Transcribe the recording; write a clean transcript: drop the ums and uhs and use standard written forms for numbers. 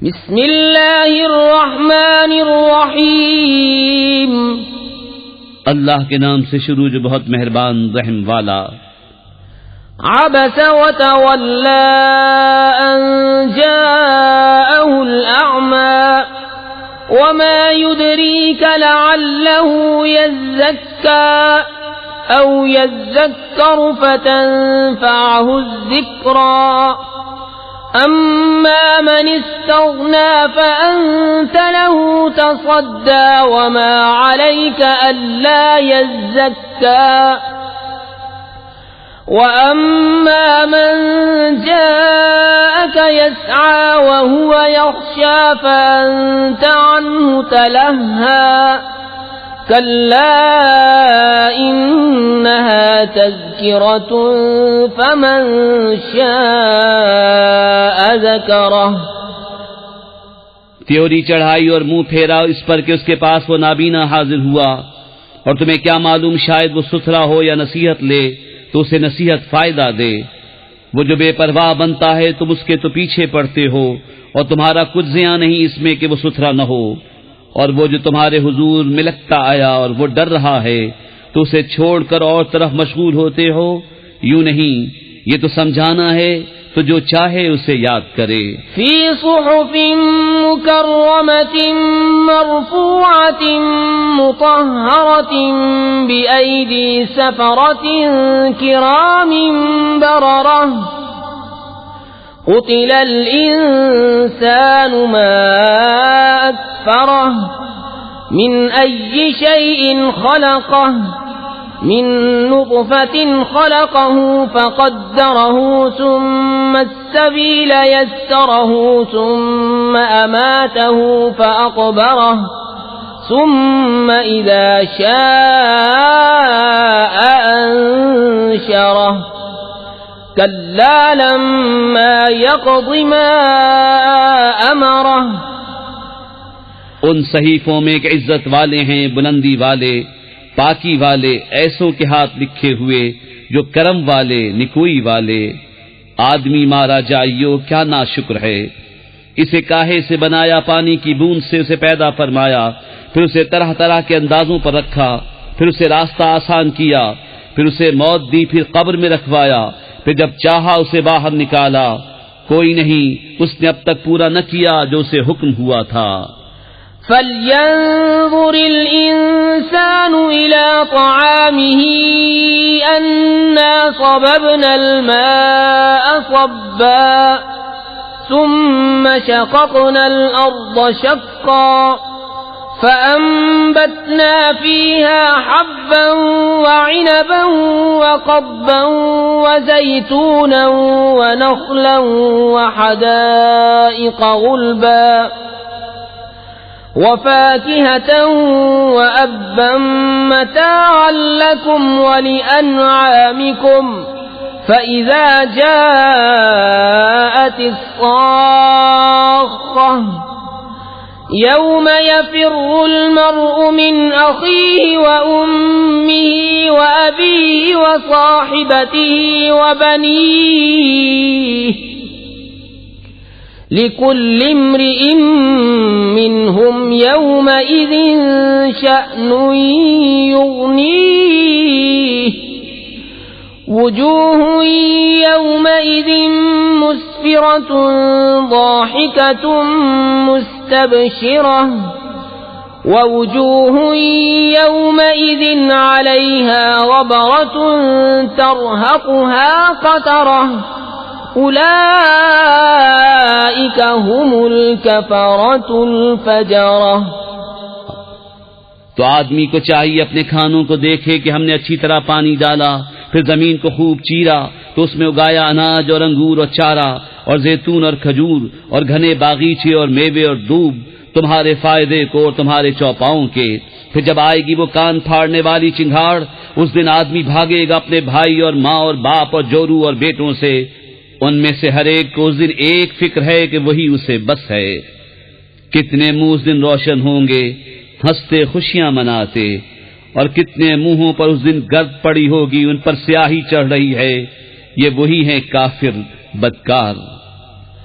بسم اللہ الرحمن الرحیم، اللہ کے نام سے شروع جو بہت مہربان رحم والا۔ عبس وتولى أن جاءه الأعمى وما يدريك لعله يزكى أو يذكر فتنفعه الذكرى أما من استغنى فأنت له تصدى وما عليك ألا يزكى وَأَمَّا مَن جَاءَكَ يَسْعَى وَهُوَ يَخْشَى فَأَنتَ عَنْهُ تَلَهَّى كَلَّا إِنَّهَا تَذْكِرَةٌ فَمَن شَاءَ ذَكَرَهُ۔ تیوری چڑھائی اور منہ پھیرا اس پر کہ اس کے پاس وہ نابینا حاضر ہوا، اور تمہیں کیا معلوم شاید وہ ستھرا ہو یا نصیحت لے تو اسے نصیحت فائدہ دے۔ وہ جو بے پرواہ بنتا ہے تم اس کے تو پیچھے پڑتے ہو، اور تمہارا کچھ زیاں نہیں اس میں کہ وہ ستھرا نہ ہو۔ اور وہ جو تمہارے حضور ملکتا آیا اور وہ ڈر رہا ہے تو اسے چھوڑ کر اور طرف مشغول ہوتے ہو، یوں نہیں، یہ تو سمجھانا ہے تو جو چاہے اسے یاد کرے۔ فی صحف مکرمۃ مرفوعۃ مطہرۃ بأیدی سفرۃ کرام بررہ، قتل الانسان ما اکفرہ، من ای شیء خلقہ، من نطفة خلقه فقدره ثم السبيل يسره ثم أماته فأقبره ثم إذا شاء أنشره كلا لما يقض ما أمره۔ ان صحیفوں میں ایک عزت والے ہیں، بلندی والے، پاکی والے، ایسوں کے ہاتھ لکھے ہوئے جو کرم والے، نکوئی والے۔ آدمی مارا جائیو کیا ناشکر ہے۔ اسے کاہے سے بنایا، پانی کی بوند سے اسے پیدا فرمایا، پھر اسے طرح طرح کے اندازوں پر رکھا، پھر اسے راستہ آسان کیا، پھر اسے موت دی، پھر قبر میں رکھوایا، پھر جب چاہا اسے باہر نکالا۔ کوئی نہیں اس نے اب تک پورا نہ کیا جو اسے حکم ہوا تھا۔ فَلْيَنظُرِ الْإِنسَانُ إِلَى طَعَامِهِ أَنَّا صَبَبْنَا الْمَاءَ صَبًّا ثُمَّ شَقَقْنَا الْأَرْضَ شَقًّا فَأَنبَتْنَا فِيهَا حَبًّا وَعِنَبًا وَقَضْبًا وَزَيْتُونًا وَنَخْلًا وَحَدَائِقَ غُلْبًا وَفَاكِهَةً وَأَبًّا مَتَاعًا لَكُمْ وَلِأَنْعَامِكُمْ فَإِذَا جَاءَتِ الصَّاخَّةُ يَوْمَ يَفِرُّ الْمَرْءُ مِنْ أَخِيهِ وَأُمِّهِ وَأَبِيهِ وَصَاحِبَتِهِ وَبَنِيهِ لِكُلِّ امْرِئٍ مِّنْهُمْ يَوْمَئِذٍ شَأْنٌ يُغْنِيهِ وُجُوهٌ يَوْمَئِذٍ مُسْفِرَةٌ ضَاحِكَةٌ مُسْتَبْشِرَةٌ وَوُجُوهٌ يَوْمَئِذٍ عَلَيْهَا غَبَرَةٌ تَرْهَقُهَا قَتَرَةٌ اولئک هم الکفرۃ الفجرہ۔ تو آدمی کو چاہیے اپنے کھانوں کو دیکھے کہ ہم نے اچھی طرح پانی ڈالا، پھر زمین کو خوب چیرا تو اس میں اگایا اناج اور انگور اور چارہ اور زیتون اور کھجور اور گھنے باغیچے اور میوے اور دوب، تمہارے فائدے کو اور تمہارے چوپاؤں کے۔ پھر جب آئے گی وہ کان پھاڑنے والی چنگھاڑ، اس دن آدمی بھاگے گا اپنے بھائی اور ماں اور باپ اور جورو اور بیٹوں سے۔ ان میں سے ہر ایک کو اس دن ایک فکر ہے کہ وہی اسے بس ہے۔ کتنے منہ اس دن روشن ہوں گے، ہنستے خوشیاں مناتے، اور کتنے منہوں پر اس دن گرد پڑی ہوگی، ان پر سیاہی چڑھ رہی ہے۔ یہ وہی ہیں کافر بدکار۔